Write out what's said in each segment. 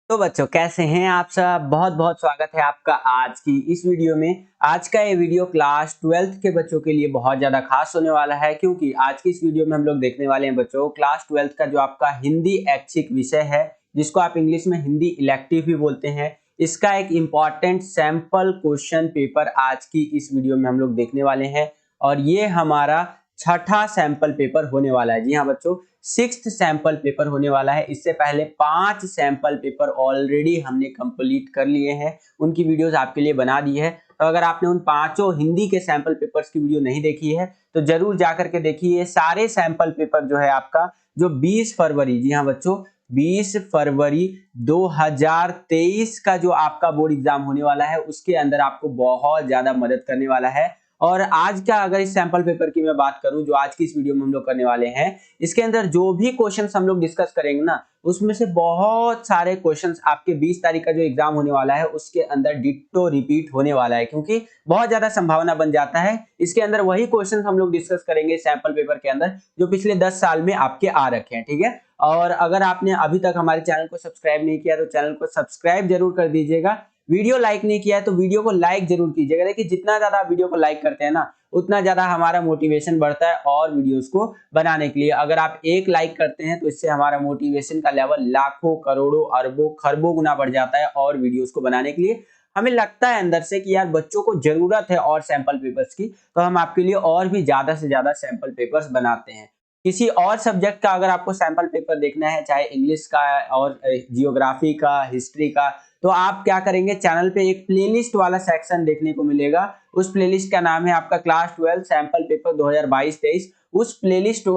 तो बच्चों कैसे हैं आप सब। बहुत बहुत स्वागत है आपका आज की इस वीडियो में। आज का ये वीडियो क्लास 12th के बच्चों के लिए बहुत ज़्यादा खास होने वाला है, क्योंकि आज की इस वीडियो में हम लोग देखने वाले हैं बच्चों क्लास 12th का जो आपका हिंदी ऐच्छिक विषय है, जिसको आप इंग्लिश में हिंदी इलेक्टिव भी बोलते हैं, इसका एक इम्पॉर्टेंट सैंपल क्वेश्चन पेपर आज की इस वीडियो में हम लोग देखने वाले हैं। और ये हमारा छठा सैंपल पेपर होने वाला है। जी हाँ बच्चों, 6th सैंपल पेपर होने वाला है। इससे पहले 5 सैंपल पेपर ऑलरेडी हमने कंप्लीट कर लिए हैं, उनकी वीडियोस आपके लिए बना दी है। तो अगर आपने उन पांचों हिंदी के सैंपल पेपर्स की वीडियो नहीं देखी है तो जरूर जाकर के देखिए। सारे सैंपल पेपर जो है आपका जो 20 फरवरी, जी हाँ बच्चों 20 फरवरी 2023 का जो आपका बोर्ड एग्जाम होने वाला है, उसके अंदर आपको बहुत ज्यादा मदद करने वाला है। और आज का अगर इस सैंपल पेपर की मैं बात करूं जो आज की इस वीडियो में हम लोग करने वाले हैं, इसके अंदर जो भी क्वेश्चंस हम लोग डिस्कस करेंगे ना, उसमें से बहुत सारे क्वेश्चंस आपके 20 तारीख का जो एग्जाम होने वाला है उसके अंदर डिट्टो रिपीट होने वाला है, क्योंकि बहुत ज्यादा संभावना बन जाता है। इसके अंदर वही क्वेश्चंस हम लोग डिस्कस करेंगे सैंपल पेपर के अंदर जो पिछले 10 साल में आपके आ रखे हैं, ठीक है। और अगर आपने अभी तक हमारे चैनल को सब्सक्राइब नहीं किया तो चैनल को सब्सक्राइब जरूर कर दीजिएगा। वीडियो लाइक नहीं किया है तो वीडियो को लाइक जरूर कीजिएगा। देखिए जितना ज्यादा आप वीडियो को लाइक करते हैं ना, उतना ज्यादा हमारा मोटिवेशन बढ़ता है और वीडियोस को बनाने के लिए। अगर आप एक लाइक करते हैं तो इससे हमारा मोटिवेशन का लेवल लाखों करोड़ों अरबों खरबों गुना बढ़ जाता है और वीडियोस को बनाने के लिए हमें लगता है अंदर से कि यार बच्चों को जरूरत है और सैंपल पेपर्स की, तो हम आपके लिए और भी ज्यादा से ज्यादा सैंपल पेपर्स बनाते हैं। किसी और सब्जेक्ट का अगर आपको सैंपल पेपर देखना है, चाहे इंग्लिश का और जियोग्राफी का, हिस्ट्री का, तो आप क्या करेंगे, चैनल पे एक प्लेलिस्ट वाला सेक्शन देखने को मिलेगा। उस प्लेलिस्ट का नाम है आपका क्लास 12 सैंपल पेपर 2022-23। उस प्लेलिस्ट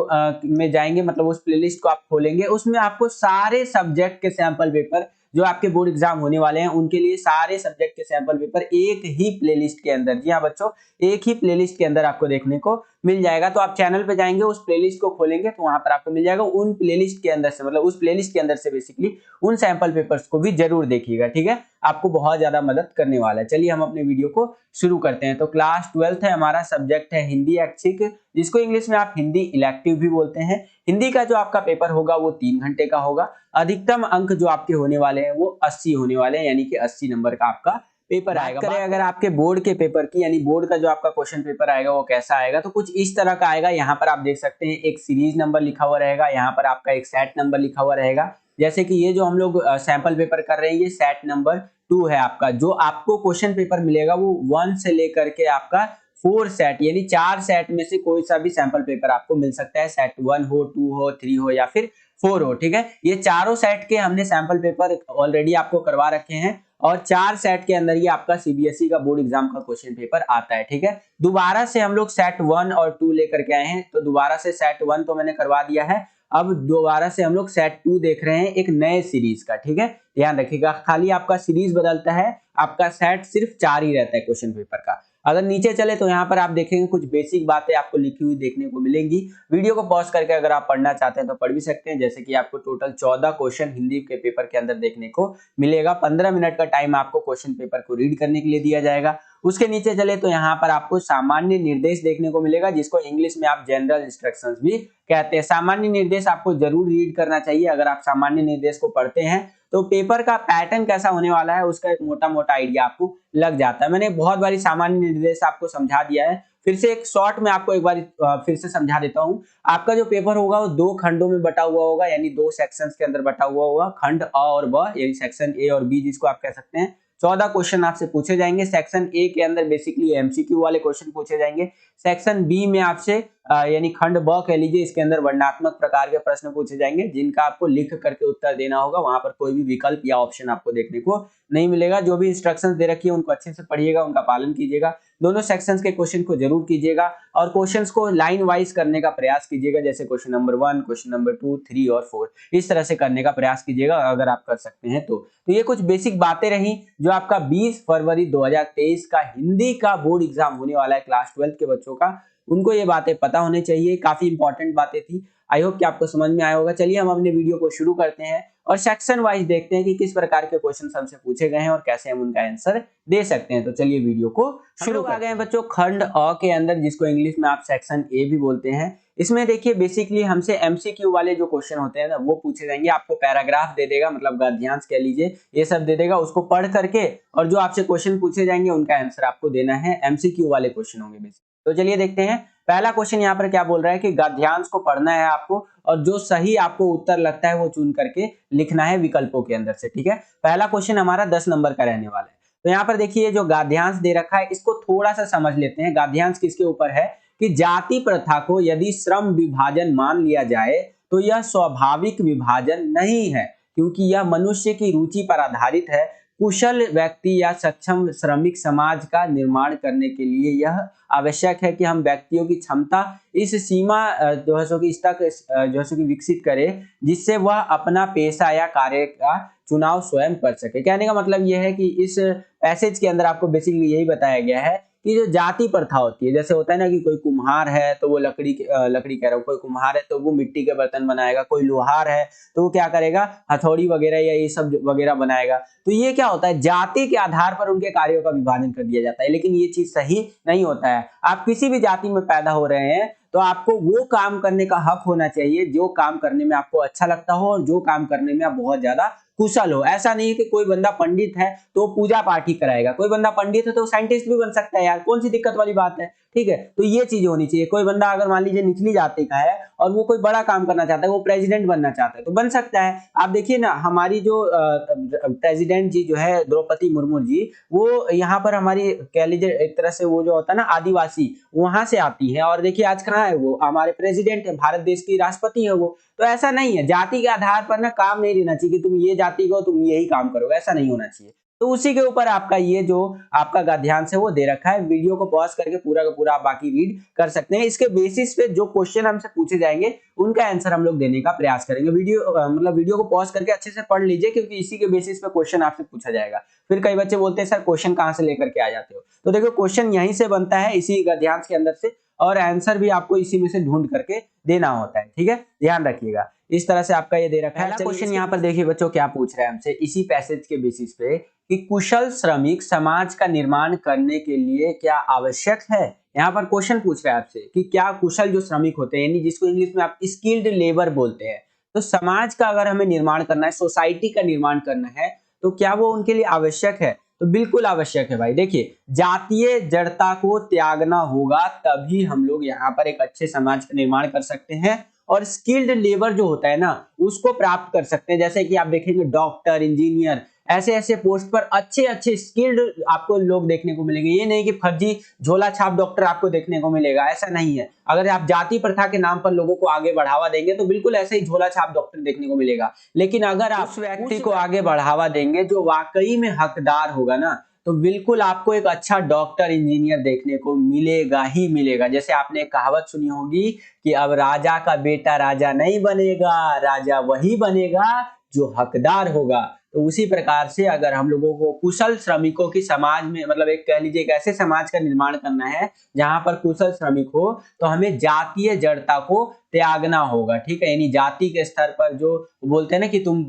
में जाएंगे, मतलब उस प्लेलिस्ट को आप खोलेंगे, उसमें आपको सारे सब्जेक्ट के सैंपल पेपर जो आपके बोर्ड एग्जाम होने वाले हैं उनके लिए सारे सब्जेक्ट के सैंपल पेपर एक ही प्लेलिस्ट के अंदर, जी हाँ बच्चों एक ही प्लेलिस्ट के अंदर आपको देखने को मिल जाएगा। तो आप चैनल पे जाएंगे, उस प्लेलिस्ट को खोलेंगे तो वहां पर आपको मिल जाएगा। उन प्लेलिस्ट के अंदर से, मतलब उस प्लेलिस्ट के अंदर से बेसिकली उन सैंपल पेपर्स को भी जरूर देखिएगा, ठीक है। आपको बहुत ज्यादा मदद करने वाला है। चलिए हम अपने वीडियो को शुरू करते हैं। तो क्लास 12th है, हमारा सब्जेक्ट है हिंदी ऐच्छिक, जिसको इंग्लिश में आप हिंदी इलेक्टिव भी बोलते हैं। हिंदी का जो आपका पेपर होगा वो 3 घंटे का होगा। अधिकतम अंक जो आपके होने वाले हैं वो 80 होने वाले हैं, यानी कि 80 नंबर का आपका पेपर आएगा। करें अगर आपके बोर्ड के पेपर की, यानी बोर्ड का जो आपका क्वेश्चन पेपर आएगा वो कैसा आएगा, तो कुछ इस तरह का आएगा। यहाँ पर आप देख सकते हैं एक सीरीज नंबर लिखा हुआ रहेगा, यहाँ पर आपका एक सेट नंबर लिखा हुआ रहेगा। जैसे कि ये जो हम लोग सैंपल पेपर कर रहे हैं ये सेट नंबर 2 है आपका। जो आपको क्वेश्चन पेपर मिलेगा वो 1 से लेकर के आपका 4 सेट, यानी 4 सेट में से कोई सा भी सैंपल पेपर आपको मिल सकता है। सेट 1 हो, 2 हो, 3 हो या फिर 4 हो, ठीक है। ये चारों सेट के हमने सैंपल पेपर ऑलरेडी आपको करवा रखे हैं और 4 सेट के अंदर ये आपका सीबीएसई का बोर्ड एग्जाम का क्वेश्चन पेपर आता है, ठीक है। दोबारा से हम लोग सेट 1 और 2 लेकर के आए हैं, तो दोबारा से सेट 1 तो मैंने करवा दिया है, अब दोबारा से हम लोग सेट 2 देख रहे हैं एक नए सीरीज का, ठीक है। ध्यान रखिएगा, खाली आपका सीरीज बदलता है, आपका सेट सिर्फ 4 ही रहता है क्वेश्चन पेपर का। अगर नीचे चले तो यहाँ पर आप देखेंगे कुछ बेसिक बातें आपको लिखी हुई देखने को मिलेंगी। वीडियो को पॉज करके अगर आप पढ़ना चाहते हैं तो पढ़ भी सकते हैं। जैसे कि आपको टोटल 14 क्वेश्चन हिंदी के पेपर के अंदर देखने को मिलेगा। 15 मिनट का टाइम आपको क्वेश्चन पेपर को रीड करने के लिए दिया जाएगा। उसके नीचे चले तो यहाँ पर आपको सामान्य निर्देश देखने को मिलेगा, जिसको इंग्लिश में आप जनरल इंस्ट्रक्शंस भी कहते हैं। सामान्य निर्देश आपको जरूर रीड करना चाहिए। अगर आप सामान्य निर्देश को पढ़ते हैं तो पेपर का पैटर्न कैसा होने वाला है उसका एक मोटा मोटा आइडिया आपको लग जाता है। मैंने बहुत बारी सामान्य निर्देश आपको समझा दिया है, फिर से एक शॉर्ट में आपको एक बार फिर से समझा देता हूं। आपका जो पेपर होगा वो 2 खंडों में बटा हुआ होगा, यानी 2 सेक्शंस के अंदर बटा हुआ होगा। खंड अ और ब, यानी सेक्शन ए और बी जिसको आप कह सकते हैं। 14 क्वेश्चन आपसे पूछे जाएंगे। सेक्शन ए के अंदर बेसिकली एमसीक्यू वाले क्वेश्चन पूछे जाएंगे। सेक्शन बी में आपसे यानी खंड ब कह लीजिए, इसके अंदर वर्णनात्मक प्रकार के प्रश्न पूछे जाएंगे, जिनका आपको लिख करके उत्तर देना होगा। वहां पर कोई भी विकल्प या ऑप्शन आपको देखने को नहीं मिलेगा। जो भी इंस्ट्रक्शंस दे रखी है उनको अच्छे से पढ़िएगा, उनका पालन कीजिएगा। दोनों सेक्शंस के क्वेश्चन को जरूर कीजिएगा और क्वेश्चंस को लाइन वाइज करने का प्रयास कीजिएगा। जैसे क्वेश्चन नंबर 1, क्वेश्चन नंबर 2, 3 और 4 इस तरह से करने का प्रयास कीजिएगा अगर आप कर सकते हैं तो। ये कुछ बेसिक बातें रही जो आपका 20 फरवरी 2023 का हिंदी का बोर्ड एग्जाम होने वाला है क्लास 12 के बच्चों का। उनको ये बातें पता होनी चाहिए, काफी इंपॉर्टेंट बातें थी। आई होप कि आपको समझ में आया होगा। चलिए हम अपने वीडियो को शुरू करते हैं और सेक्शन वाइज देखते हैं कि किस प्रकार के क्वेश्चन हमसे पूछे गए हैं और कैसे हम उनका आंसर दे सकते हैं। तो चलिए वीडियो को शुरू आ गए हैं बच्चों खंड अ के अंदर, जिसको इंग्लिश में आप सेक्शन ए भी बोलते हैं। इसमें देखिए बेसिकली हमसे एमसीक्यू वाले जो क्वेश्चन होते हैं ना वो पूछे जाएंगे। आपको पैराग्राफ दे देगा, मतलब गद्यांश कह लीजिए, ये सब दे देगा, उसको पढ़ करके और जो आपसे क्वेश्चन पूछे जाएंगे उनका आंसर आपको देना है। एमसीक्यू वाले क्वेश्चन होंगे बेसिक। तो चलिए देखते हैं पहला क्वेश्चन यहाँ पर क्या बोल रहा है कि गद्यांश को पढ़ना है आपको और जो सही आपको उत्तर लगता है वो चुन करके लिखना है विकल्पों के अंदर से। ठीक है, पहला क्वेश्चन हमारा 10 नंबर का रहने वाला है। तो यहाँ पर देखिए जो गद्यांश दे रखा है इसको थोड़ा सा समझ लेते हैं। गद्यांश किसके ऊपर है कि जाति प्रथा को यदि श्रम विभाजन मान लिया जाए तो यह स्वाभाविक विभाजन नहीं है, क्योंकि यह मनुष्य की रुचि पर आधारित है। कुशल व्यक्ति या सक्षम श्रमिक समाज का निर्माण करने के लिए यह आवश्यक है कि हम व्यक्तियों की क्षमता इस सीमा जो है सो कि इस तक जो है सो कि विकसित करें जिससे वह अपना पेशा या कार्य का चुनाव स्वयं कर सके। कहने का मतलब यह है कि इस पैसेज के अंदर आपको बेसिकली यही बताया गया है कि जो जाति प्रथा होती है, जैसे होता है ना कि कोई कुम्हार है तो वो लकड़ी कह रहा हूँ, कोई कुम्हार है तो वो मिट्टी के बर्तन बनाएगा, कोई लोहार है तो वो क्या करेगा, हथौड़ी वगैरह या ये सब वगैरह बनाएगा। तो ये क्या होता है, जाति के आधार पर उनके कार्यों का विभाजन कर दिया जाता है, लेकिन ये चीज सही नहीं होता है। आप किसी भी जाति में पैदा हो रहे हैं तो आपको वो काम करने का हक होना चाहिए जो काम करने में आपको अच्छा लगता हो और जो काम करने में आप बहुत ज्यादा कुशल हो। ऐसा नहीं है कि कोई बंदा पंडित है तो पूजा पाठ ही कराएगा, कोई बंदा पंडित है तो साइंटिस्ट भी बन सकता है यार, कौन सी दिक्कत वाली बात है। ठीक है, तो ये चीज होनी चाहिए। कोई बंदा अगर मान लीजिए निचली जाति का है और वो कोई बड़ा काम करना चाहता है, वो प्रेसिडेंट बनना चाहता है तो बन सकता है। आप देखिए ना हमारी जो प्रेसिडेंट जी जो है द्रौपदी मुर्मू जी, वो यहाँ पर हमारी कह लीजिए एक तरह से वो जो होता है ना आदिवासी, वहां से आती है और देखिए आज कहाँ है वो, हमारे प्रेसिडेंट है, भारत देश की राष्ट्रपति है वो। तो ऐसा नहीं है, जाति के आधार पर ना काम नहीं लेना चाहिए कि तुम ये जाति को तुम यही काम करोगे, ऐसा नहीं होना चाहिए। तो उसी के ऊपर आपका ये जो आपका गद्यांश है वो दे रखा है। वीडियो को पॉज करके पूरा का पूरा आप बाकी रीड कर सकते हैं। इसके बेसिस पे जो क्वेश्चन हमसे पूछे जाएंगे उनका आंसर हम लोग देने का प्रयास करेंगे। वीडियो को पॉज करके अच्छे से पढ़ लीजिए, क्योंकि इसी के बेसिस पे क्वेश्चन आपसे पूछा जाएगा। फिर कई बच्चे बोलते हैं सर क्वेश्चन कहाँ से लेकर के आ जाते हो, तो देखो क्वेश्चन यहीं से बनता है, इसी गद्यांश के अंदर से, और आंसर भी आपको इसी में से ढूंढ करके देना होता है। ठीक है, ध्यान रखिएगा। इस तरह से आपका ये दे रखा है। क्वेश्चन यहाँ पर देखिए बच्चों क्या पूछ रहा है हमसे इसी पैसेज के बेसिस पे कि कुशल श्रमिक समाज का निर्माण करने के लिए क्या आवश्यक है। यहाँ पर क्वेश्चन पूछ रहा है आपसे कि क्या कुशल जो श्रमिक होते हैं, यानी जिसको इंग्लिश में आप स्किल्ड लेबर बोलते हैं, तो समाज का अगर हमें निर्माण करना है, सोसाइटी का निर्माण करना है, तो क्या वो उनके लिए आवश्यक है। तो बिल्कुल आवश्यक है भाई। देखिए जातीय जड़ता को त्यागना होगा, तभी हम लोग यहाँ पर एक अच्छे समाज का निर्माण कर सकते हैं और स्किल्ड लेबर जो होता है ना उसको प्राप्त कर सकते हैं। जैसे कि आप देखेंगे डॉक्टर, इंजीनियर, ऐसे ऐसे पोस्ट पर अच्छे अच्छे स्किल्ड आपको लोग देखने को मिलेंगे। ये नहीं कि फर्जी झोला छाप डॉक्टर आपको देखने को मिलेगा, ऐसा नहीं है। अगर आप जाति प्रथा के नाम पर लोगों को आगे बढ़ावा देंगे तो बिल्कुल ऐसे ही झोला छाप डॉक्टर देखने को मिलेगा। लेकिन अगर आप उस व्यक्ति को आगे बढ़ावा देंगे जो वाकई में हकदार होगा ना, तो बिल्कुल आपको एक अच्छा डॉक्टर, इंजीनियर देखने को मिलेगा ही मिलेगा। जैसे आपने एक कहावत सुनी होगी कि अब राजा का बेटा राजा नहीं बनेगा, राजा वही बनेगा जो हकदार होगा। तो उसी प्रकार से अगर हम लोगों को कुशल श्रमिकों की समाज में, मतलब एक कह लीजिए एक ऐसे समाज का निर्माण करना है जहां पर कुशल श्रमिक हो, तो हमें जातीय जड़ता को त्यागना होगा। ठीक है, यानी जाति के स्तर पर जो बोलते हैं ना कि तुम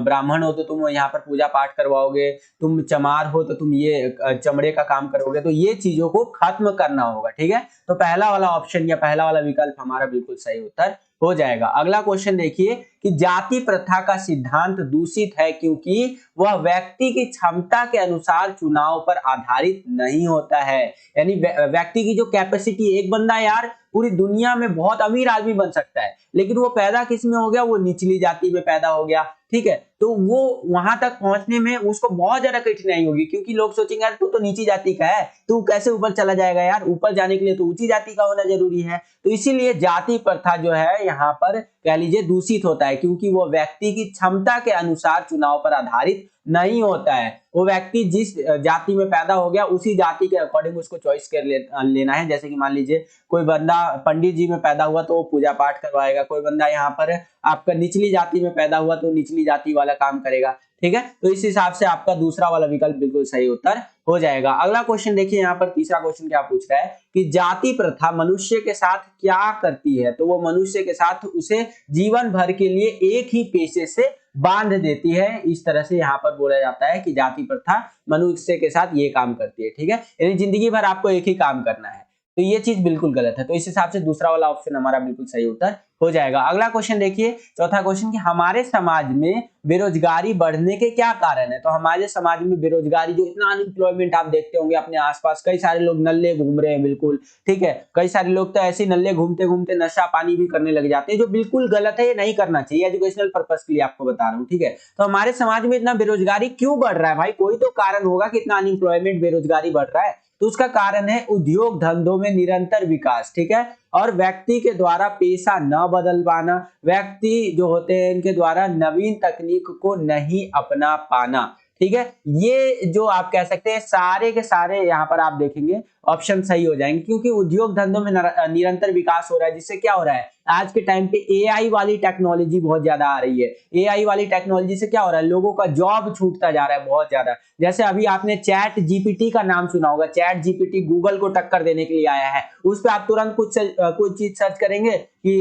ब्राह्मण हो तो तुम यहाँ पर पूजा पाठ करवाओगे, तुम चमार हो तो तुम ये चमड़े का काम करोगे, तो ये चीजों को खत्म करना होगा। ठीक है, तो पहला वाला ऑप्शन या पहला वाला विकल्प हमारा बिल्कुल सही उत्तर हो जाएगा। अगला क्वेश्चन देखिए कि जाति प्रथा का सिद्धांत दूषित है क्योंकि वह व्यक्ति की क्षमता के अनुसार चुनाव पर आधारित नहीं होता है। यानी व्यक्ति की जो कैपेसिटी, एक बंदा यार पूरी दुनिया में बहुत अमीर आदमी बन सकता है, लेकिन वो पैदा किस में हो गया, वो निचली जाति में पैदा हो गया। ठीक है, तो वो वहां तक पहुंचने में उसको बहुत ज्यादा कठिनाई होगी, क्योंकि लोग सोचेंगे यार तू तो नीची जाति का है, तू कैसे ऊपर चला जाएगा यार, ऊपर जाने के लिए तो ऊंची जाति का होना जरूरी है। तो इसीलिए जाति प्रथा जो है यहाँ पर कह लीजिए दूषित होता है, क्योंकि वो व्यक्ति की क्षमता के अनुसार चुनाव पर आधारित नहीं होता है। वो व्यक्ति जिस जाति में पैदा हो गया उसी जाति के अकॉर्डिंग उसको चॉइस कर लेना है। जैसे कि मान लीजिए कोई बंदा पंडित जी में पैदा हुआ तो वो पूजा पाठ करवाएगा, कोई बंदा यहाँ पर आपका निचली जाति में पैदा हुआ तो निचली जाति वाला काम करेगा। ठीक है, तो इस हिसाब से आपका दूसरा वाला विकल्प बिल्कुल सही उत्तर हो जाएगा। अगला क्वेश्चन देखिए, यहाँ पर तीसरा क्वेश्चन क्या पूछ रहा है कि जाति प्रथा मनुष्य के साथ क्या करती है। तो वो मनुष्य के साथ उसे जीवन भर के लिए एक ही पेशे से बांध देती है। इस तरह से यहाँ पर बोला जाता है कि जाति प्रथा मनुष्य के साथ ये काम करती है। ठीक है, यानी जिंदगी भर आपको एक ही काम करना है। तो ये चीज बिल्कुल गलत है। तो इस हिसाब से दूसरा वाला ऑप्शन हमारा बिल्कुल सही उत्तर हो जाएगा। अगला क्वेश्चन देखिए, चौथा क्वेश्चन कि हमारे समाज में बेरोजगारी बढ़ने के क्या कारण है। तो हमारे समाज में बेरोजगारी, जो इतना अनएम्प्लॉयमेंट आप देखते होंगे अपने आसपास, कई सारे लोग नल्ले घूम रहे हैं, बिल्कुल ठीक है, कई सारे लोग तो ऐसे नल्ले घूमते घूमते नशा पानी भी करने लग जाते हैं, जो बिल्कुल गलत है, ये नहीं करना चाहिए। एजुकेशनल पर्पस के लिए आपको बता रहा हूँ, ठीक है। तो हमारे समाज में इतना बेरोजगारी क्यों बढ़ रहा है भाई, कोई तो कारण होगा कि इतना अनएम्प्लॉयमेंट बेरोजगारी बढ़ रहा है। तो उसका कारण है उद्योग धंधों में निरंतर विकास, ठीक है, और व्यक्ति के द्वारा पेशा न बदल पाना, व्यक्ति जो होते हैं इनके द्वारा नवीन तकनीक को नहीं अपना पाना, ठीक है। ये जो आप कह सकते हैं सारे के सारे यहाँ पर आप देखेंगे ऑप्शन सही हो जाएंगे, क्योंकि उद्योग धंधों में निरंतर विकास हो रहा है, जिससे क्या हो रहा है, आज के टाइम पे एआई वाली टेक्नोलॉजी बहुत ज्यादा आ रही है। एआई वाली टेक्नोलॉजी से क्या हो रहा है, लोगों का जॉब छूटता जा रहा है बहुत ज्यादा। जैसे अभी आपने चैट जीपीटी का नाम सुना होगा, चैट जीपीटी गूगल को टक्कर देने के लिए आया है। उस पर आप तुरंत कुछ चीज सर्च करेंगे कि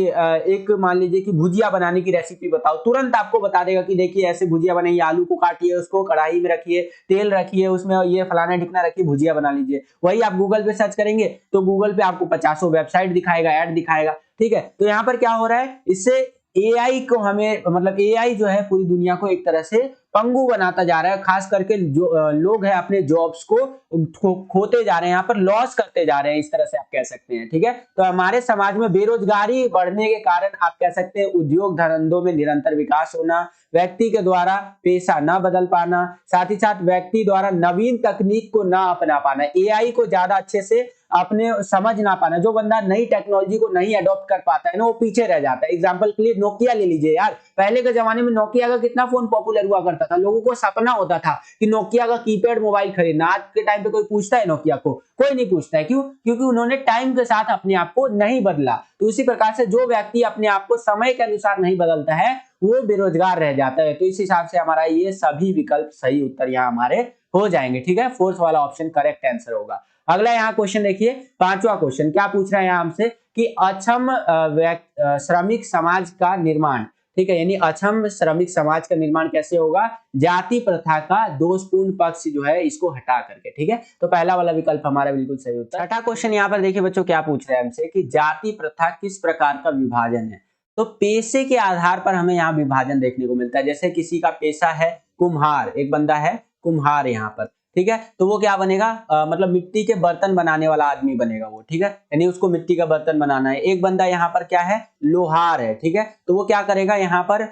एक मान लीजिए कि भुजिया बनाने की रेसिपी बताओ, तुरंत आपको बता देगा कि देखिए ऐसे भुजिया बनाइए, आलू को काटिए, उसको कढ़ाई में रखिए, तेल रखिए, उसमें ये फलाना ढिकना रखिए, भुजिया बना लीजिए। वही आप गूगल पे सर्च करेंगे तो गूगल पे आपको 50 वेबसाइट दिखाएगा, ऐड दिखाएगा, ठीक है। तो यहाँ पर क्या हो रहा है, इससे एआई को हमें, मतलब एआई जो है पूरी दुनिया को एक तरह से पंगु बनाता जा रहा है। खास करके जो लोग हैं अपने जॉब्स को खोते जा रहे हैं, यहाँ पर लॉस करते जा रहे हैं, इस तरह से आप कह सकते हैं, ठीक है। तो हमारे समाज में बेरोजगारी बढ़ने के कारण आप कह सकते हैं उद्योग धंधों में निरंतर विकास होना, व्यक्ति के द्वारा पेशा न बदल पाना, साथ ही साथ व्यक्ति द्वारा नवीन तकनीक को ना अपना पाना, एआई को ज्यादा अच्छे से अपने समझ ना पाना। जो बंदा नई टेक्नोलॉजी को नहीं अडॉप्ट कर पाता है ना, वो पीछे रह जाता है। एग्जांपल के लिए नोकिया ले लीजिए यार, पहले के जमाने में नोकिया का कितना फोन पॉपुलर हुआ करता था, लोगों को सपना होता था कि नोकिया का कीपैड मोबाइल खरीदना। आज के टाइम पे कोई पूछता है नोकिया को? कोई नहीं पूछता है। क्यों? क्योंकि उन्होंने टाइम के साथ अपने आप को नहीं बदला। तो इसी प्रकार से जो व्यक्ति अपने आप को समय के अनुसार नहीं बदलता है वो बेरोजगार रह जाता है। तो इस हिसाब से हमारा ये सभी विकल्प सही उत्तर यहाँ हमारे हो जाएंगे, ठीक है। फोर्थ वाला ऑप्शन करेक्ट आंसर होगा। अगला यहाँ क्वेश्चन देखिए, पांचवा क्वेश्चन क्या पूछ रहा है यहाँ हमसे कि अक्षम श्रमिक समाज का निर्माण, ठीक है, यानी अक्षम श्रमिक समाज का निर्माण कैसे होगा, जाति प्रथा का दोषपूर्ण पक्ष जो है इसको हटा करके, ठीक है। तो पहला वाला विकल्प हमारा बिल्कुल सही उत्तर। छठा क्वेश्चन यहाँ पर देखिए बच्चों क्या पूछ रहे हैं हमसे कि जाति प्रथा किस प्रकार का विभाजन है। तो पेशे के आधार पर हमें यहाँ विभाजन देखने को मिलता है। जैसे किसी का पेशा है कुम्हार, एक बंदा है कुम्हार यहाँ पर, ठीक है, तो वो क्या बनेगा, मतलब मिट्टी के बर्तन बनाने वाला आदमी बनेगा वो, ठीक है, यानी उसको मिट्टी का बर्तन बनाना है। एक बंदा यहाँ पर क्या है, लोहार है, ठीक है, तो वो क्या करेगा यहाँ पर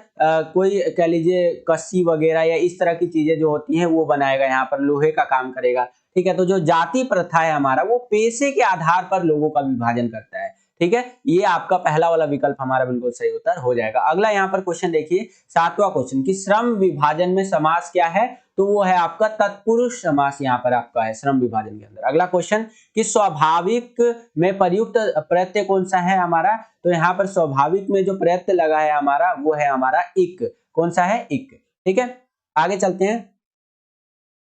कोई कह लीजिए कस्सी वगैरह या इस तरह की चीजें जो होती हैं वो बनाएगा, यहाँ पर लोहे का काम करेगा, ठीक है। तो जो जाति प्रथा है हमारा वो पेशे के आधार पर लोगों का विभाजन करता है, ठीक है। ये आपका पहला वाला विकल्प हमारा बिल्कुल सही उत्तर हो जाएगा। अगला यहाँ पर क्वेश्चन देखिए, सातवां क्वेश्चन कि श्रम विभाजन में समास क्या है। तो वो है आपका तत्पुरुष समास, यहाँ पर आपका है श्रम विभाजन के अंदर। अगला क्वेश्चन कि स्वाभाविक में प्रयुक्त प्रत्यय कौन सा है हमारा। तो यहाँ पर स्वाभाविक में जो प्रत्यय लगा है हमारा वो है हमारा इक। कौन सा है, इक, ठीक है। आगे चलते हैं।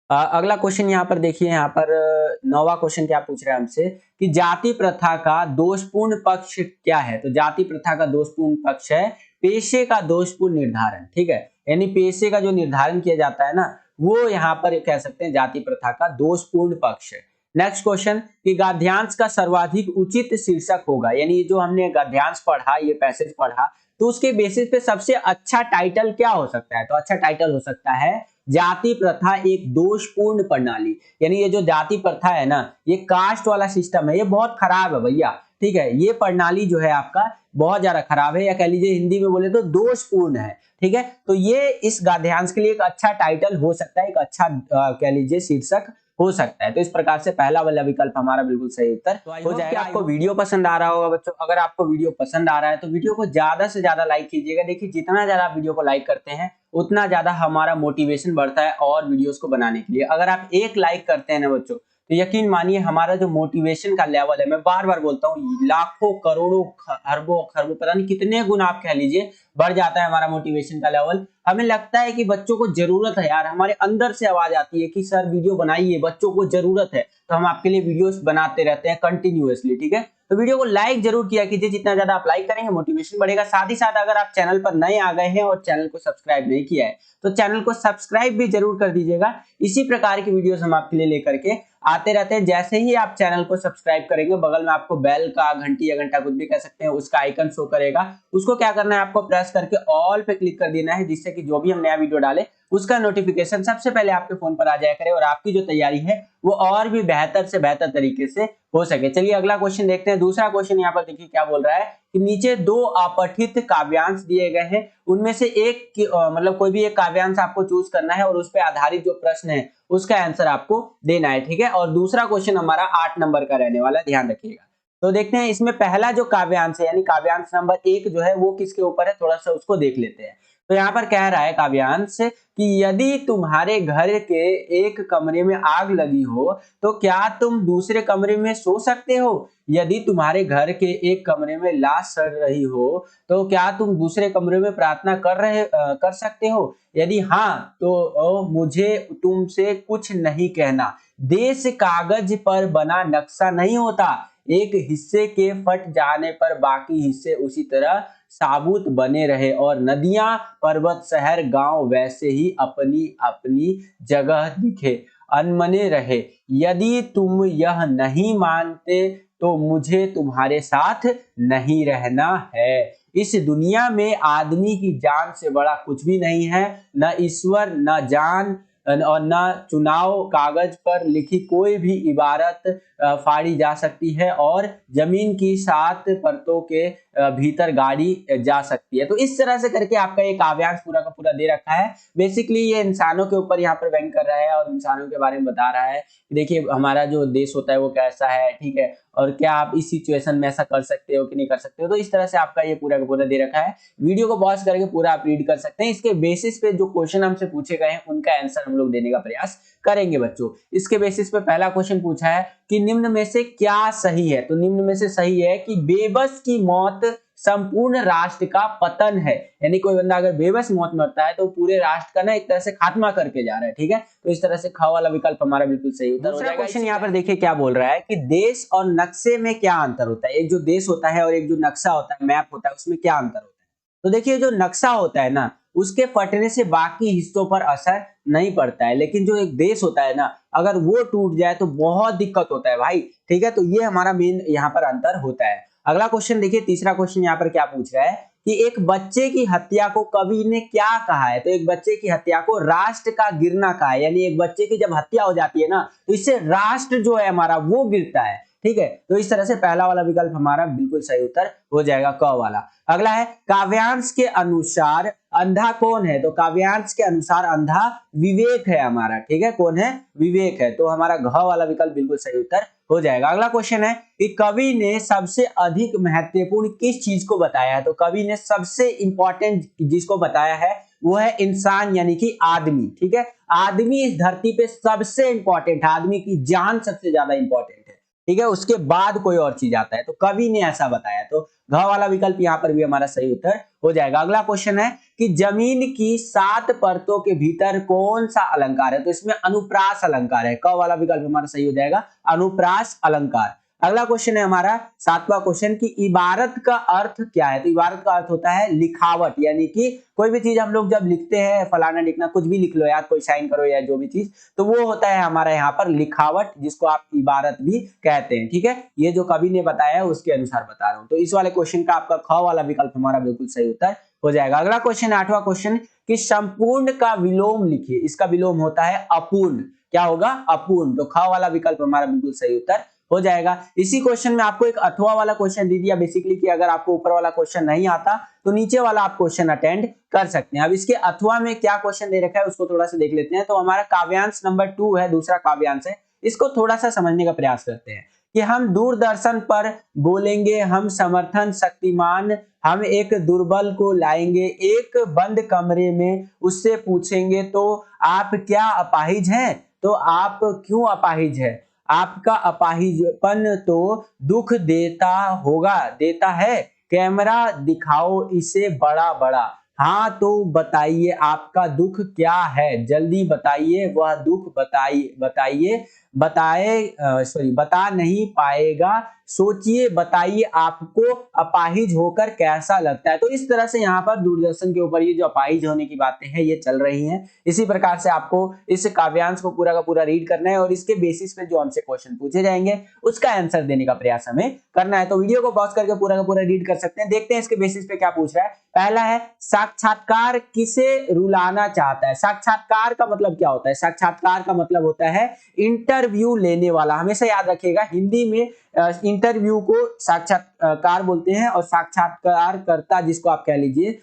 अगला क्वेश्चन यहाँ पर देखिए, यहाँ पर नौवां क्वेश्चन क्या पूछ रहे हैं हमसे कि जाति प्रथा का दोषपूर्ण पक्ष क्या है। तो जाति प्रथा का दोषपूर्ण पक्ष है पेशे का दोषपूर्ण निर्धारण, ठीक है, यानी पेशे का जो निर्धारण किया जाता है ना वो यहाँ पर कह सकते हैं जाति प्रथा का दोषपूर्ण पक्ष है। नेक्स्ट क्वेश्चन कि गद्यांश का सर्वाधिक उचित शीर्षक होगा, यानी जो हमने गद्यांश पढ़ा, ये पैसेज पढ़ा, तो उसके बेसिस पे सबसे अच्छा टाइटल क्या हो सकता है। तो अच्छा टाइटल हो सकता है जाति प्रथा एक दोषपूर्ण प्रणाली, यानी ये जो जाति प्रथा है ना, ये कास्ट वाला सिस्टम है, ये बहुत खराब है भैया, ठीक है। ये प्रणाली जो है आपका बहुत ज्यादा खराब है, या कह लीजिए हिंदी में बोले तो दोषपूर्ण है, ठीक है। तो ये इस गद्यांश के लिए एक अच्छा टाइटल हो सकता है, एक अच्छा कह लीजिए शीर्षक हो सकता है। तो इस प्रकार से पहला वाला विकल्प हमारा बिल्कुल सही उत्तर हो जाएगा। आपको वीडियो पसंद आ रहा होगा बच्चों, अगर आपको वीडियो पसंद आ रहा है तो वीडियो को ज्यादा से ज्यादा लाइक कीजिएगा। देखिए जितना ज्यादा आप वीडियो को लाइक करते हैं उतना ज्यादा हमारा मोटिवेशन बढ़ता है और वीडियोस को बनाने के लिए। अगर आप एक लाइक करते हैं ना बच्चों, तो यकीन मानिए हमारा जो मोटिवेशन का लेवल है, मैं बार बार बोलता हूँ, लाखों करोड़ों अरबों खरबों पता नहीं कितने गुना आप कह लीजिए बढ़ जाता है हमारा मोटिवेशन का लेवल। हमें लगता है कि बच्चों को जरूरत है यार, हमारे अंदर से आवाज आती है कि सर वीडियो बनाइए, बच्चों को जरूरत है, तो हम आपके लिए वीडियोस बनाते रहते हैं कंटिन्यूअसली, ठीक है। तो वीडियो को लाइक जरूर किया कीजिए, जितना ज्यादा आप लाइक करेंगे मोटिवेशन बढ़ेगा। साथ ही साथ अगर आप चैनल पर नए आ गए हैं और चैनल को सब्सक्राइब नहीं किया है तो चैनल को सब्सक्राइब भी जरूर कर दीजिएगा। इसी प्रकार की वीडियोस हम आपके लिए लेकर के आते रहते हैं। जैसे ही आप चैनल को सब्सक्राइब करेंगे, बगल में आपको बेल का घंटी या घंटा कुछ भी कह सकते हैं, उसका आइकन शो करेगा। उसको क्या करना है, आपको प्रेस करके ऑल पे क्लिक कर देना है, जिससे कि जो भी हम नया वीडियो डाले उसका नोटिफिकेशन सबसे पहले आपके फोन पर आ जाया करे और आपकी जो तैयारी है वो और भी बेहतर से बेहतर तरीके से हो सके। चलिए अगला क्वेश्चन देखते हैं। दूसरा क्वेश्चन यहाँ पर देखिए क्या बोल रहा है कि नीचे दो अपठित काव्यांश दिए गए हैं, उनमें से एक मतलब कोई भी एक काव्यांश आपको चूज करना है और उस पर आधारित जो प्रश्न है उसका आंसर आपको देना है, ठीक है। और दूसरा क्वेश्चन हमारा 8 नंबर का रहने वाला है, ध्यान रखिएगा। तो देखते हैं इसमें पहला जो काव्यांश है यानी काव्यांश नंबर 1 जो है वो किसके ऊपर है, थोड़ा सा उसको देख लेते हैं। तो यहाँ पर कह रहा है काव्यांश कि यदि तुम्हारे घर के एक कमरे में आग लगी हो तो क्या तुम दूसरे कमरे में सो सकते हो? यदि तुम्हारे घर के एक कमरे में लाश सड़ रही हो तो क्या तुम दूसरे कमरे में प्रार्थना कर सकते हो? यदि हाँ तो मुझे तुमसे कुछ नहीं कहना। देश कागज पर बना नक्शा नहीं होता, एक हिस्से के फट जाने पर बाकी हिस्से उसी तरह साबुत बने रहे और नदियां पर्वत शहर गांव वैसे ही अपनी अपनी जगह दिखे अनमने रहे। यदि तुम यह नहीं मानते तो मुझे तुम्हारे साथ नहीं रहना है। इस दुनिया में आदमी की जान से बड़ा कुछ भी नहीं है, न ईश्वर न जान और न चुनाव कागज पर लिखी कोई भी इबारत फाड़ी जा सकती है और जमीन की 7 परतों के भीतर गाड़ी जा सकती है। तो इस तरह से करके आपका ये काव्यांश पूरा का पूरा दे रखा है। बेसिकली ये इंसानों के ऊपर यहाँ पर व्यंग कर रहा है और इंसानों के बारे में बता रहा है कि देखिए हमारा जो देश होता है वो कैसा है, ठीक है, और क्या आप इस सिचुएशन में ऐसा कर सकते हो कि नहीं कर सकते हो। तो इस तरह से आपका ये पूरा का पूरा दे रखा है। वीडियो को पॉज करके पूरा आप रीड कर सकते हैं। इसके बेसिस पे जो क्वेश्चन हमसे पूछे गए हैं उनका आंसर हम लोग देने का प्रयास करेंगे बच्चों। इसके बेसिस पे पहला क्वेश्चन पूछा है कि निम्न में से क्या सही है। तो निम्न में से सही है कि बेबस की मौत संपूर्ण राष्ट्र का पतन है, यानी कोई बंदा अगर बेबस मौत मरता है तो पूरे राष्ट्र का ना एक तरह से खात्मा करके जा रहा है, ठीक है। तो इस तरह से ख वाला विकल्प हमारा बिल्कुल सही उत्तर हो जाएगा। क्वेश्चन यहाँ पर देखिए क्या बोल रहा है कि देश और नक्शे में क्या अंतर होता है। एक जो देश होता है और एक जो नक्शा होता है, मैप होता है, उसमें क्या अंतर होता है। तो देखिए जो नक्शा होता है ना उसके फटने से बाकी हिस्सों पर असर नहीं पड़ता है, लेकिन जो एक देश होता है ना अगर वो टूट जाए तो बहुत दिक्कत होता है भाई, ठीक है। तो ये हमारा मेन यहाँ पर अंतर होता है। अगला क्वेश्चन देखिए, तीसरा क्वेश्चन यहाँ पर क्या पूछ रहा है कि एक बच्चे की हत्या को कवि ने क्या कहा है। तो एक बच्चे की हत्या को राष्ट्र का गिरना कहा है, यानी एक बच्चे की जब हत्या हो जाती है ना तो इससे राष्ट्र जो है हमारा वो गिरता है, ठीक है। तो इस तरह से पहला वाला विकल्प हमारा बिल्कुल सही उत्तर हो जाएगा, क वाला। अगला है काव्यांश के अनुसार अंधा कौन है। तो काव्यांश के अनुसार अंधा विवेक है हमारा, ठीक है। कौन है? विवेक है। तो हमारा घ वाला विकल्प बिल्कुल सही उत्तर हो जाएगा। अगला क्वेश्चन है कि कवि ने सबसे अधिक महत्वपूर्ण किस चीज को बताया है। तो कवि ने सबसे इंपॉर्टेंट जिसको बताया है वो है इंसान, यानी कि आदमी, ठीक है। आदमी इस धरती पे सबसे इंपॉर्टेंट है, आदमी की जान सबसे ज्यादा इंपॉर्टेंट है, ठीक है, उसके बाद कोई और चीज आता है। तो कवि ने ऐसा बताया, तो घ वाला विकल्प यहाँ पर भी हमारा सही उत्तर हो जाएगा। अगला क्वेश्चन है कि जमीन की 7 परतों के भीतर कौन सा अलंकार है। तो इसमें अनुप्रास अलंकार है, क वाला विकल्प हमारा सही हो जाएगा, अनुप्रास अलंकार। अगला क्वेश्चन है हमारा 7वां क्वेश्चन की इबारत का अर्थ क्या है। तो इबारत का अर्थ होता है लिखावट, यानी कि कोई भी चीज हम लोग जब लिखते हैं, फलाना लिखना, कुछ भी लिख लो यार, कोई साइन करो या जो भी चीज, तो वो होता है हमारा यहाँ पर लिखावट, जिसको आप इबारत भी कहते हैं, ठीक है। ये जो कवि ने बताया है उसके अनुसार बता रहा हूं। तो इस वाले क्वेश्चन का आपका ख वाला विकल्प हमारा बिल्कुल सही उत्तर हो जाएगा। अगला क्वेश्चन 8वां क्वेश्चन कि संपूर्ण का विलोम लिखिए। इसका विलोम होता है अपूर्ण, क्या होगा? अपूर्ण। तो ख वाला विकल्प हमारा बिल्कुल सही उत्तर हो जाएगा। इसी क्वेश्चन में आपको एक अथवा वाला क्वेश्चन दे दिया बेसिकली कि अगर आपको ऊपर वाला क्वेश्चन नहीं आता तो नीचे वाला आप क्वेश्चन अटेंड कर सकते हैं। अब इसके अथवा में क्या क्वेश्चन दे रखा है उसको थोड़ा सा देख लेते हैं। तो हमारा काव्यांश नंबर 2 है, दूसरा काव्यांश है, इसको थोड़ा सा समझने का प्रयास करते हैं कि हम दूरदर्शन पर बोलेंगे हम समर्थन शक्तिमान, हम एक दुर्बल को लाएंगे एक बंद कमरे में, उससे पूछेंगे तो आप क्या अपाहिज हैं। तो आप क्यों अपाहिज है? आपका अपाहिजपन तो दुख देता होगा, देता है। कैमरा दिखाओ इसे बड़ा बड़ा, हाँ तो बताइए आपका दुख क्या है, जल्दी बताइए वह दुख बताइए बताए सॉरी बता नहीं पाएगा सोचिए, बताइए आपको अपाहिज होकर कैसा लगता है। तो इस तरह से यहाँ पर दूरदर्शन के ऊपर ये जो अपाहिज होने की बातें हैं ये चल रही हैं। इसी प्रकार से आपको इस काव्यांश को पूरा का पूरा रीड करना है और इसके बेसिस पे जो हमसे क्वेश्चन पूछे जाएंगे उसका आंसर देने का प्रयास हमें करना है। तो वीडियो को पॉज करके पूरा का पूरा रीड कर सकते हैं। देखते हैं इसके बेसिस पे क्या पूछ रहा है। पहला है, साक्षात्कार किसे रुलाना चाहता है। साक्षात्कार का मतलब क्या होता है? साक्षात्कार का मतलब होता है इंटरव्यू लेने वाला। हमेशा याद रखिएगा, हिंदी में इंटरव्यू को साक्षात्कार बोलते हैं और साक्षात्कारकर्ता जिसको आप कह लीजिए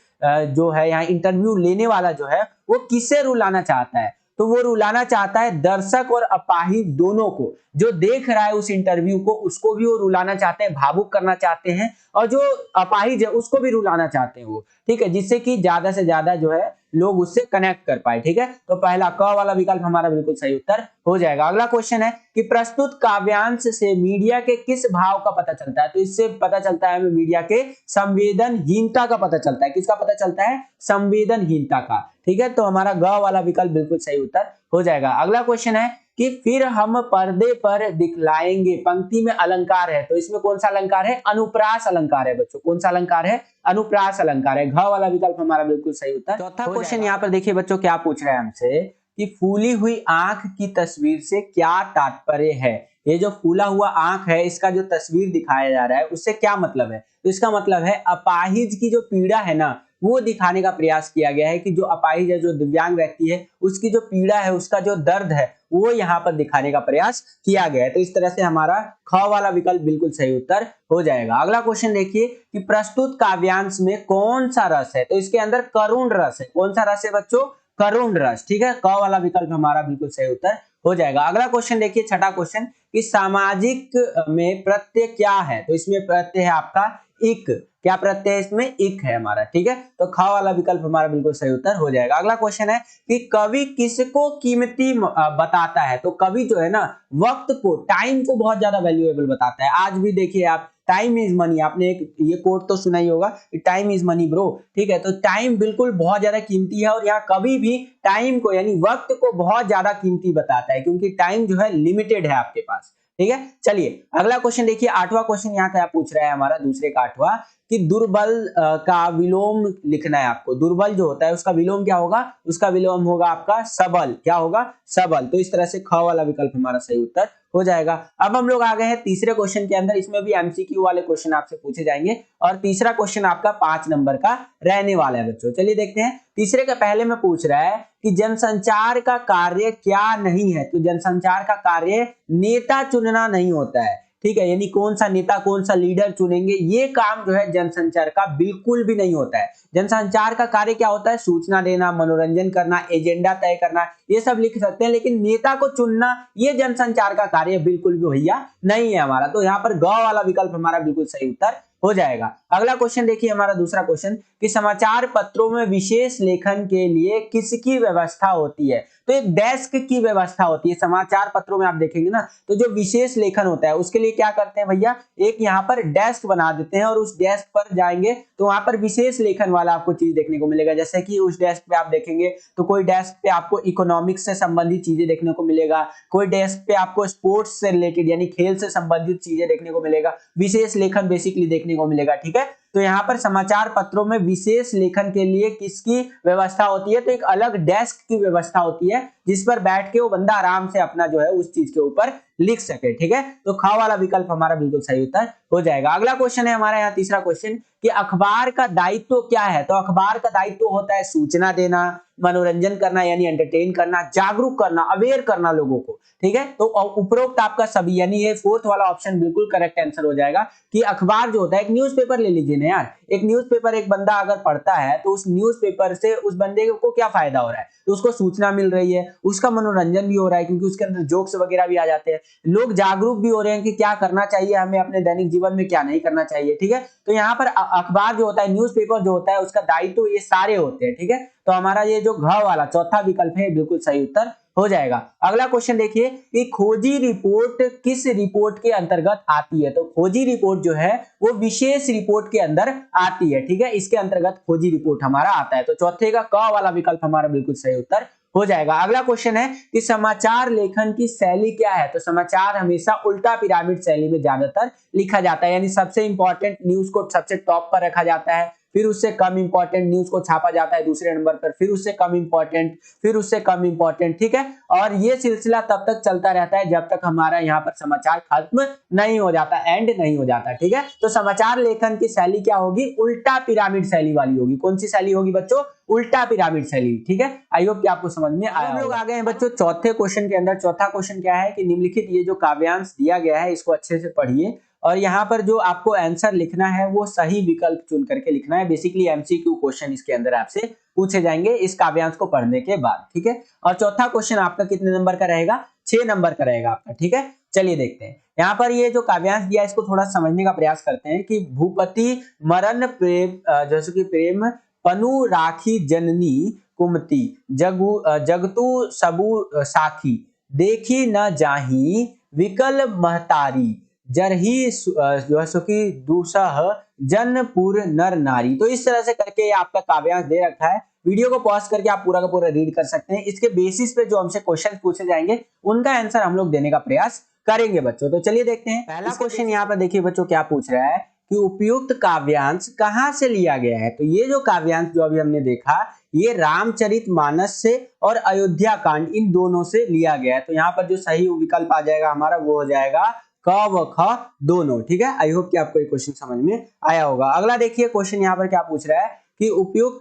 जो है यहाँ इंटरव्यू लेने वाला जो है वो किसे रुलाना चाहता है। तो वो रुलाना चाहता है दर्शक और अपाहिज दोनों को। जो देख रहा है उस इंटरव्यू को उसको भी वो रुलाना चाहते हैं, भावुक करना चाहते हैं, और जो अपाहिज है उसको भी रुलाना चाहते हैं वो, ठीक है, जिससे कि ज्यादा से ज्यादा जो है लोग उससे कनेक्ट कर पाए। ठीक है, तो पहला क वाला विकल्प हमारा बिल्कुल सही उत्तर हो जाएगा। अगला क्वेश्चन है कि प्रस्तुत काव्यांश से मीडिया के किस भाव का पता चलता है। तो इससे पता चलता है हमें मीडिया के संवेदनहीनता का पता चलता है। किसका पता चलता है? संवेदनहीनता का। ठीक है, तो हमारा ग वाला विकल्प बिल्कुल सही उत्तर हो जाएगा। अगला क्वेश्चन है कि फिर हम पर्दे पर दिखलाएंगे। पंक्ति में अलंकार है, तो इसमें कौन सा अलंकार है? अनुप्रास अलंकार है बच्चों। कौन सा अलंकार है? अनुप्रास अलंकार है। घ वाला विकल्प हमारा बिल्कुल सही उत्तर। चौथा क्वेश्चन यहाँ पर देखिए बच्चों क्या पूछ रहा है हमसे कि फूली हुई आंख की तस्वीर से क्या तात्पर्य है। ये जो फूला हुआ आंख है इसका जो तस्वीर दिखाया जा रहा है उससे क्या मतलब है? तो इसका मतलब है अपाहिज की जो पीड़ा है ना वो दिखाने का प्रयास किया गया है कि जो अपाहिज है, जो दिव्यांग व्यक्ति है, उसकी जो पीड़ा है, उसका जो दर्द है वो यहाँ पर दिखाने का प्रयास किया गया है। तो इस तरह से हमारा ख वाला विकल्प बिल्कुल सही उत्तर हो जाएगा। अगला क्वेश्चन देखिए कि प्रस्तुत काव्यांश में कौन सा रस है। तो इसके अंदर करुण रस है। कौन सा रस है बच्चों? करुण रस। ठीक है, क वाला विकल्प हमारा बिल्कुल सही उत्तर हो जाएगा। अगला क्वेश्चन देखिए, छठा क्वेश्चन कि सामाजिक में प्रत्यय क्या है। तो इसमें प्रत्यय है आपका इक। क्या प्रत्यय है इसमें? इक है हमारा। ठीक है, तो ख वाला विकल्प हमारा बिल्कुल सही उत्तर हो जाएगा। अगला क्वेश्चन है कि कवि किसको कीमती बताता है। तो कवि जो है ना वक्त को, टाइम को बहुत ज्यादा वैल्यूएबल बताता है। आज भी देखिए आप, टाइम इज मनी, आपने एक ये कोट तो सुना ही होगा, टाइम इज मनी ब्रो। ठीक है, तो टाइम बिल्कुल बहुत ज्यादा कीमती है और यहाँ कभी भी टाइम को यानी वक्त को बहुत ज्यादा कीमती बताता है क्योंकि टाइम जो है लिमिटेड है आपके पास। ठीक है, चलिए अगला क्वेश्चन देखिए। आठवां क्वेश्चन यहाँ क्या पूछ रहा है हमारा, दूसरे का आठवां, कि दुर्बल का विलोम लिखना है आपको। दुर्बल जो होता है उसका विलोम क्या होगा? उसका विलोम होगा आपका सबल। क्या होगा? सबल। तो इस तरह से ख वाला विकल्प हमारा सही उत्तर हो जाएगा। अब हम लोग आ गए हैं तीसरे क्वेश्चन के अंदर। इसमें भी एमसीक्यू वाले क्वेश्चन आपसे पूछे जाएंगे और तीसरा क्वेश्चन आपका 5 नंबर का रहने वाला है बच्चों। चलिए देखते हैं। तीसरे का पहले में पूछ रहा है कि जनसंचार का कार्य क्या नहीं है। तो जनसंचार का कार्य नेता चुनना नहीं होता है। ठीक है, यानी कौन सा नेता, कौन सा लीडर चुनेंगे, ये काम जो है जनसंचार का बिल्कुल भी नहीं होता है। जनसंचार का कार्य क्या होता है? सूचना देना, मनोरंजन करना, एजेंडा तय करना, ये सब लिख सकते हैं, लेकिन नेता को चुनना ये जनसंचार का कार्य बिल्कुल भी भैया नहीं है हमारा। तो यहाँ पर ग वाला विकल्प हमारा बिल्कुल सही उत्तर हो जाएगा। अगला क्वेश्चन देखिए हमारा दूसरा क्वेश्चन कि समाचार पत्रों में विशेष लेखन के लिए किसकी व्यवस्था होती है। तो एक डेस्क की व्यवस्था होती है समाचार पत्रों में। आप देखेंगे ना तो जो विशेष लेखन होता है उसके लिए क्या करते हैं भैया, एक यहाँ पर डेस्क बना देते हैं और उस डेस्क पर जाएंगे तो वहां पर विशेष लेखन वाला आपको चीज देखने को मिलेगा। जैसे कि उस डेस्क पे आप देखेंगे तो कोई डेस्क पे आपको इकोनॉमिक्स से संबंधित चीजें देखने को मिलेगा, कोई डेस्क पे आपको स्पोर्ट्स से रिलेटेड यानी खेल से संबंधित चीजें देखने को मिलेगा, विशेष लेखन बेसिकली देखने को मिलेगा। ठीक है, तो यहाँ पर समाचार पत्रों में विशेष लेखन के लिए किसकी व्यवस्था होती है? तो एक अलग डेस्क की व्यवस्था होती है जिस पर बैठ के वो बंदा आराम से अपना जो है उस चीज के ऊपर लिख सके। ठीक है, तो ख वाला विकल्प हमारा बिल्कुल सही उत्तर हो जाएगा। अगला क्वेश्चन है हमारा यहाँ तीसरा क्वेश्चन कि अखबार का दायित्व क्या है। तो अखबार का दायित्व होता है सूचना देना, मनोरंजन करना यानी एंटरटेन करना, जागरूक करना, अवेयर करना लोगों को। ठीक है, तो उपरोक्त आपका सभी यानी ये फोर्थ वाला ऑप्शन बिल्कुल करेक्ट आंसर हो जाएगा कि अखबार जो होता है, एक न्यूज़पेपर ले लीजिए ना यार, एक न्यूज़पेपर एक बंदा अगर पढ़ता है तो उस न्यूज़पेपर से उस बंदे को क्या फायदा हो रहा है? तो उसको सूचना मिल रही है, उसका मनोरंजन भी हो रहा है क्योंकि उसके अंदर जोक्स वगैरह भी आ जाते हैं, लोग जागरूक भी हो रहे हैं कि क्या करना चाहिए हमें अपने दैनिक जीवन में, क्या नहीं करना चाहिए। ठीक है, तो यहाँ पर अखबार जो होता है, न्यूज़पेपर जो होता है, उसका दायित्व ये सारे होते हैं। ठीक है, तो हमारा ये जो घ वाला चौथा विकल्प है बिल्कुल सही उत्तर हो जाएगा। अगला क्वेश्चन देखिए कि खोजी रिपोर्ट किस रिपोर्ट के अंतर्गत आती है। तो खोजी रिपोर्ट जो है वो विशेष रिपोर्ट के अंदर आती है। ठीक है, इसके अंतर्गत खोजी रिपोर्ट हमारा आता है। तो चौथे का क वाला विकल्प हमारा बिल्कुल सही उत्तर हो जाएगा। अगला क्वेश्चन है कि समाचार लेखन की शैली क्या है? तो समाचार हमेशा उल्टा पिरामिड शैली में ज्यादातर लिखा जाता है, यानी सबसे इंपॉर्टेंट न्यूज को सबसे टॉप पर रखा जाता है, फिर उससे कम इंपॉर्टेंट न्यूज को छापा जाता है दूसरे नंबर पर, फिर उससे कम इंपॉर्टेंट, फिर उससे कम इंपॉर्टेंट, ठीक है। और ये सिलसिला तब तक चलता रहता है जब तक हमारा यहाँ पर समाचार खत्म नहीं हो जाता, एंड नहीं हो जाता, ठीक है। तो समाचार लेखन की शैली क्या होगी? उल्टा पिरामिड शैली वाली होगी। कौन सी शैली होगी बच्चों? उल्टा पिरामिड शैली, ठीक है। आई होप कि आपको समझ में आया। हम लोग आ गए हैं बच्चों चौथे क्वेश्चन के अंदर। चौथा क्वेश्चन क्या है कि निम्नलिखित ये जो काव्यांश दिया गया है इसको अच्छे से पढ़िए, और यहाँ पर जो आपको आंसर लिखना है वो सही विकल्प चुन करके लिखना है। बेसिकली एमसीक्यू क्वेश्चन इसके अंदर आपसे पूछे जाएंगे इस काव्यांश को पढ़ने के बाद, ठीक है। और चौथा क्वेश्चन आपका कितने नंबर का रहेगा? 6 नंबर का रहेगा आपका, ठीक है। चलिए देखते हैं यहाँ पर ये जो काव्यांश दिया है इसको थोड़ा समझने का प्रयास करते हैं कि भूपति मरण प्रेम जैसे कि प्रेम पनु राखी जननी कुमति जगतु सबु साखी देखी न जाही विकल महतारी जरही जो सुखी दूसह जनपुर नर नारी। तो इस तरह से करके आपका काव्यांश दे रखा है। वीडियो को पॉज करके आप पूरा का पूरा रीड कर सकते हैं। इसके बेसिस पे जो हमसे क्वेश्चन पूछे जाएंगे उनका आंसर हम लोग देने का प्रयास करेंगे बच्चों। तो चलिए देखते हैं पहला क्वेश्चन यहाँ पर। देखिए बच्चों क्या पूछ रहा है कि उपयुक्त काव्यांश कहाँ से लिया गया है? तो ये जो काव्यांश जो अभी हमने देखा ये रामचरितमानस से और अयोध्या कांड इन दोनों से लिया गया है। तो यहाँ पर जो सही विकल्प आ जाएगा हमारा वो हो जाएगा क व ख दोनों, ठीक है। आई होप कि आपको ये क्वेश्चन समझ में आया होगा। अगला देखिए क्वेश्चन यहाँ पर क्या पूछ रहा है कि उपयुक्त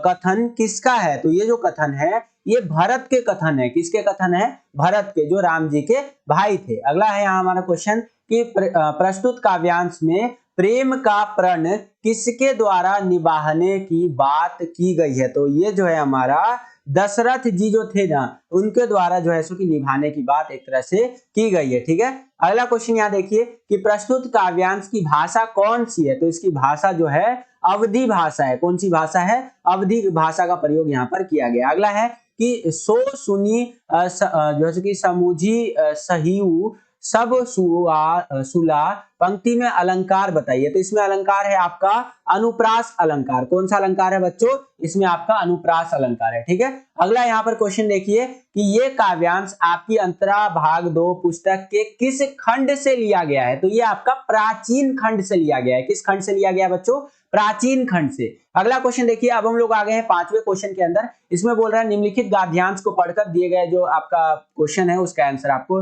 कथन किसका है? तो ये जो कथन है ये भरत के कथन है। किसके कथन है? भरत के, जो राम जी के भाई थे। अगला है यहाँ हमारा क्वेश्चन कि प्रस्तुत काव्यांश में प्रेम का प्रण किसके द्वारा निभाने की बात की गई है? तो ये जो है हमारा दशरथ जी जो थे ना उनके द्वारा जो है सो कि निभाने की बात एक तरह से की गई है, ठीक है। अगला क्वेश्चन यहाँ देखिए कि प्रस्तुत काव्यांश की भाषा कौन सी है? तो इसकी भाषा जो है अवधी भाषा है। कौन सी भाषा है? अवधी भाषा का प्रयोग यहाँ पर किया गया। अगला है कि सो सुनी जैसे कि समूझी सहीऊ सब सुला पंक्ति में अलंकार बताइए। तो इसमें अलंकार है आपका अनुप्रास अलंकार। कौन सा अलंकार है बच्चों? इसमें आपका अनुप्रास अलंकार है, ठीक है। अगला यहाँ पर क्वेश्चन देखिए कि ये काव्यांश आपकी अंतरा भाग 2 पुस्तक के किस खंड से लिया गया है? तो ये आपका प्राचीन खंड से लिया गया है। किस खंड से लिया गया बच्चों? प्राचीन खंड से। अगला क्वेश्चन देखिए, अब हम लोग आ गए हैं 5वें क्वेश्चन के अंदर। इसमें बोल रहा है निम्नलिखित गद्यांश को पढ़कर दिए गए जो आपका क्वेश्चन है उसका आंसर आपको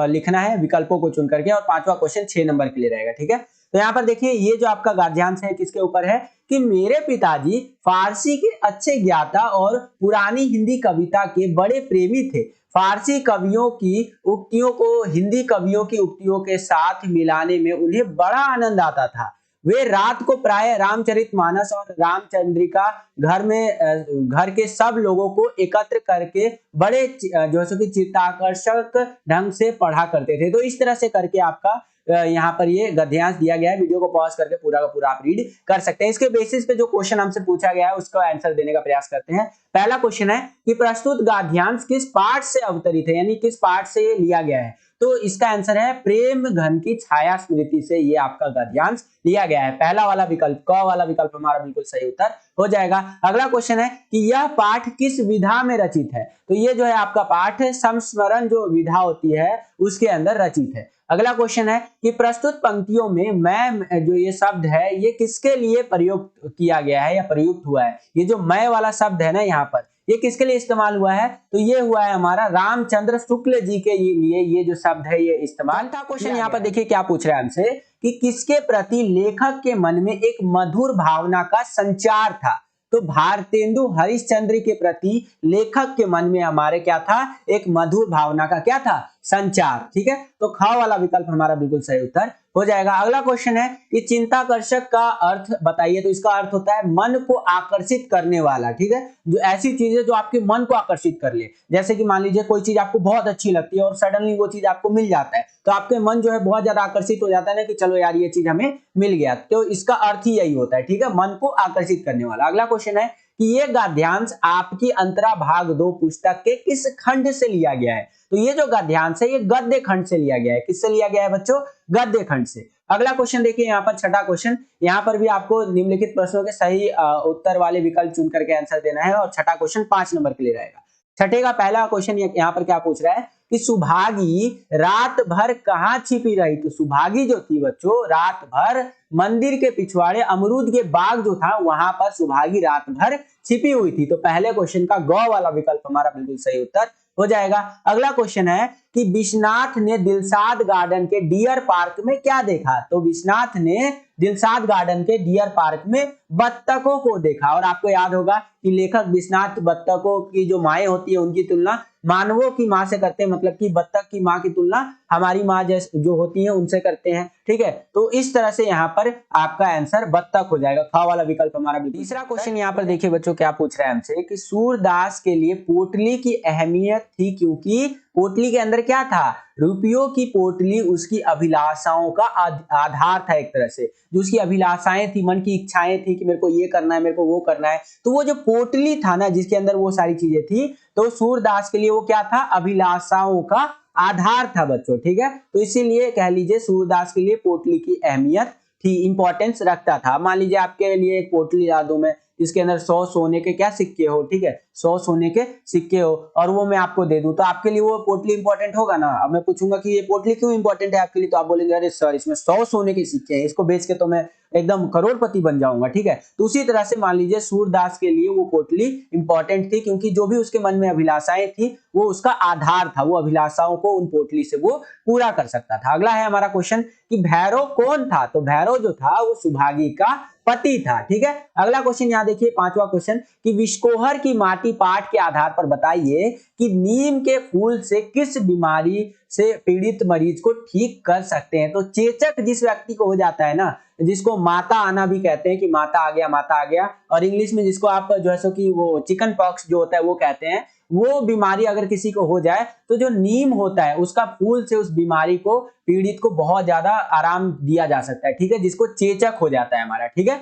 लिखना है विकल्पों को चुन करके, और 5वां क्वेश्चन 6 नंबर के लिए रहेगा, ठीक है। तो यहाँ पर देखिए ये जो आपका गद्यांश है किसके ऊपर है कि मेरे पिताजी फारसी के अच्छे ज्ञाता और पुरानी हिंदी कविता के बड़े प्रेमी थे। फारसी कवियों की उक्तियों को हिंदी कवियों की उक्तियों के साथ मिलाने में उन्हें बड़ा आनंद आता था। वे रात को प्राय रामचरितमानस और रामचंद्रिका घर के सब लोगों को एकत्र करके बड़े जो है कि चित्ताकर्षक ढंग से पढ़ा करते थे। तो इस तरह से करके आपका यहाँ पर ये गद्यांश दिया गया है। वीडियो को पॉज करके पूरा का पूरा आप रीड कर सकते हैं। इसके बेसिस पे जो क्वेश्चन हमसे पूछा गया है उसका आंसर देने का प्रयास करते हैं। पहला क्वेश्चन है कि प्रस्तुत गद्यांश किस पाठ से अवतरित है, यानी किस पाठ से ये लिया गया है? तो इसका आंसर है प्रेम घन की छाया स्मृति से ये आपका गद्यांश लिया गया है। पहला वाला विकल्प, क वाला विकल्प हमारा बिल्कुल सही उत्तर हो जाएगा। अगला क्वेश्चन है कि यह पाठ किस विधा में रचित है? तो ये जो है आपका पाठ संस्मरण जो विधा होती है उसके अंदर रचित है। अगला क्वेश्चन है कि प्रस्तुत पंक्तियों में मैं जो ये शब्द है ये किसके लिए प्रयोग किया गया है या प्रयुक्त हुआ है? ये जो मैं वाला शब्द है ना यहाँ पर ये किसके लिए इस्तेमाल हुआ है? तो ये हुआ है हमारा रामचंद्र शुक्ल जी के लिए ये जो शब्द है ये इस्तेमाल था। क्वेश्चन यहाँ पर देखिए क्या पूछ रहा है हमसे कि किसके प्रति लेखक के मन में एक मधुर भावना का संचार था? तो भारतेंदु हरिश्चंद्र के प्रति लेखक के मन में हमारे क्या था? एक मधुर भावना का क्या था? संचार, ठीक है। तो ख वाला विकल्प हमारा बिल्कुल सही उत्तर हो जाएगा। अगला क्वेश्चन है कि चिंताकर्षक का अर्थ बताइए। तो इसका अर्थ होता है मन को आकर्षित करने वाला, ठीक है। जो ऐसी चीजें जो आपके मन को आकर्षित कर ले, जैसे कि मान लीजिए कोई चीज आपको बहुत अच्छी लगती है और सडनली वो चीज आपको मिल जाता है तो आपके मन जो है बहुत ज्यादा आकर्षित हो जाता है ना कि चलो यार ये चीज हमें मिल गया। तो इसका अर्थ ही यही होता है, ठीक है, मन को आकर्षित करने वाला। अगला क्वेश्चन है कि ये गद्यांश आपकी अंतरा भाग 2 पुस्तक के किस खंड से लिया गया है? तो ये जो गद्यांश है ये गद्य खंड से लिया गया है। किससे लिया गया है बच्चों? गद्य खंड से। अगला क्वेश्चन देखिए यहाँ पर छठा क्वेश्चन, यहाँ पर भी आपको निम्नलिखित प्रश्नों के सही उत्तर वाले विकल्प चुन करके आंसर देना है और छठा क्वेश्चन 5 नंबर के लिए रहेगा। छठे का पहला क्वेश्चन यहाँ पर क्या पूछ रहा है कि सुभागी रात भर कहाँ छिपी रही। तो सुभागी जो थी बच्चों रात भर मंदिर के पिछवाड़े अमरूद के बाग जो था वहां पर सुभागी रात भर छिपी हुई थी। तो पहले क्वेश्चन का ग वाला विकल्प हमारा बिल्कुल सही उत्तर हो जाएगा। अगला क्वेश्चन है कि विश्वनाथ ने दिलशाद गार्डन के डियर पार्क में क्या देखा। तो विश्वनाथ ने दिलशाद गार्डन के डियर पार्क में बत्तखों को देखा। और आपको याद होगा कि लेखक विश्वनाथ बत्तखों की जो माएँ होती है उनकी तुलना मानवों की माँ से करते हैं, मतलब कि बत्तख की माँ की तुलना हमारी माँ जैसे जो होती है उनसे करते हैं। ठीक है, तो इस तरह से यहाँ पर आपका आंसर बत्तख हो जाएगा। ख वाला विकल्प हमारा। तीसरा क्वेश्चन यहाँ पर देखिए बच्चों क्या पूछ रहा है हमसे कि सूरदास के लिए पोटली की अहमियत थी क्योंकि पोटली के अंदर क्या था, रुपयों की पोटली उसकी अभिलाषाओं का आधार था। एक तरह से जो उसकी अभिलाषाएं थी, मन की इच्छाएं थी कि मेरे को ये करना है, मेरे को वो करना है, तो वो जो पोटली था ना जिसके अंदर वो सारी चीजें थी, तो सूरदास के लिए वो क्या था, अभिलाषाओं का आधार था बच्चों। ठीक है, तो इसीलिए कह लीजिए सूरदास के लिए पोटली की अहमियत थी, इंपॉर्टेंस रखता था। मान लीजिए आपके लिए एक पोटली ला दूं मैं, इसके अंदर 100 सोने के क्या सिक्के हो, ठीक है, 100 सोने के सिक्के हो और वो मैं आपको दे दूं, तो आपके लिए वो पोटली इंपॉर्टेंट होगा ना। अब मैं पूछूंगा कि ये पोटली क्यों इंपॉर्टेंट है आपके लिए, तो आप बोलेंगे अरे सर इसमें 100 सोने के सिक्के हैं, इसको बेच के तो मैं एकदम करोड़पति बन जाऊंगा। ठीक है, तो उसी तरह से मान लीजिए सूरदास के लिए वो पोटली इंपॉर्टेंट थी क्योंकि जो भी उसके मन में अभिलाषाएं थी वो उसका आधार था, वो अभिलाषाओं को उन पोटली से वो पूरा कर सकता था। अगला है हमारा क्वेश्चन कि भैरव कौन था। तो भैरव जो था वो सुभागी का पति था। ठीक है, अगला क्वेश्चन यहाँ देखिए पांचवा क्वेश्चन कि विषकोहर की माटी पाठ के आधार पर बताइए कि नीम के फूल से किस बीमारी से पीड़ित मरीज को ठीक कर सकते हैं। तो चेचक जिस व्यक्ति को हो जाता है ना, जिसको माता आना भी कहते हैं कि माता आ गया, और इंग्लिश में जिसको आप जो है सो कि वो चिकन पॉक्स जो होता है वो कहते हैं, वो बीमारी अगर किसी को हो जाए तो जो नीम होता है उसका फूल से उस बीमारी को पीड़ित को बहुत ज्यादा आराम दिया जा सकता है। ठीक है, जिसको चेचक हो जाता है हमारा। ठीक है,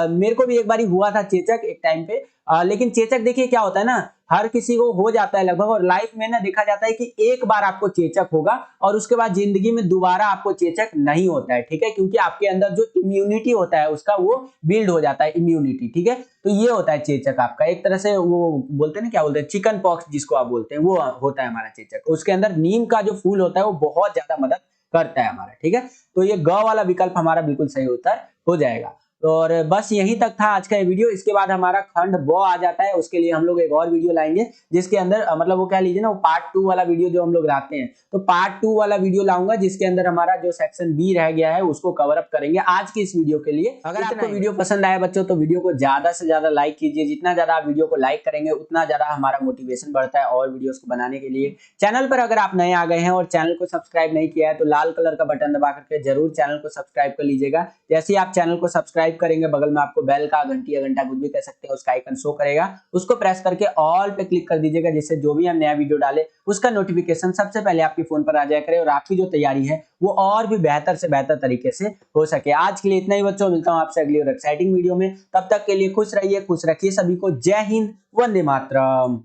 मेरे को भी एक बार हुआ था चेचक एक टाइम पे, लेकिन चेचक देखिए क्या होता है ना, हर किसी को हो जाता है लगभग, और लाइफ में ना देखा जाता है कि एक बार आपको चेचक होगा और उसके बाद जिंदगी में दोबारा आपको चेचक नहीं होता है। ठीक है, क्योंकि आपके अंदर जो इम्यूनिटी होता है उसका वो बिल्ड हो जाता है, इम्यूनिटी। ठीक है, तो ये होता है चेचक आपका, एक तरह से वो बोलते हैं ना, क्या बोलते हैं, चिकन पॉक्स जिसको आप बोलते हैं, वो होता है हमारा चेचक। उसके अंदर नीम का जो फूल होता है वो बहुत ज्यादा मदद करता है हमारा। ठीक है, तो ये ग वाला विकल्प हमारा बिल्कुल सही उत्तर हो जाएगा। और बस यहीं तक था आज का ये वीडियो। इसके बाद हमारा खंड ब आ जाता है, उसके लिए हम लोग एक और वीडियो लाएंगे जिसके अंदर मतलब वो कह लीजिए ना, वो पार्ट 2 वाला वीडियो जो हम लोग लाते हैं, तो पार्ट 2 वाला वीडियो लाऊंगा जिसके अंदर हमारा जो सेक्शन बी रह गया है उसको कवर अप करेंगे आज की इस वीडियो के लिए। अगर आपको वीडियो पसंद आया बच्चों तो वीडियो को ज्यादा से ज्यादा लाइक कीजिए। जितना ज्यादा आप वीडियो को लाइक करेंगे उतना ज्यादा हमारा मोटिवेशन बढ़ता है और वीडियोस को बनाने के लिए। चैनल पर अगर आप नए आ गए हैं और चैनल को सब्सक्राइब नहीं किया है तो लाल कलर का बटन दबा करके जरूर चैनल को सब्सक्राइब कर लीजिएगा। जैसे ही आप चैनल को सब्सक्राइब करेंगे बगल में आपको बेल का, घंटी या घंटा कुछ भी कह सकते हैं, उसका आइकन शो करेगा, उसको प्रेस करके ऑल पे क्लिक कर दीजिएगा, जिससे जो भी हम नया वीडियो डाले उसका नोटिफिकेशन सबसे पहले आपके फोन पर आ जाया करे और आपकी जो तैयारी है वो और भी बेहतर से बेहतर तरीके से हो सके। आज के लिए इतना ही बच्चों, मिलता हूं आपसे अगली और एक्साइटिंग वीडियो में। तब तक के लिए खुश रहिए, खुश रखिए सभी को। जय हिंद, वंदे मातरम।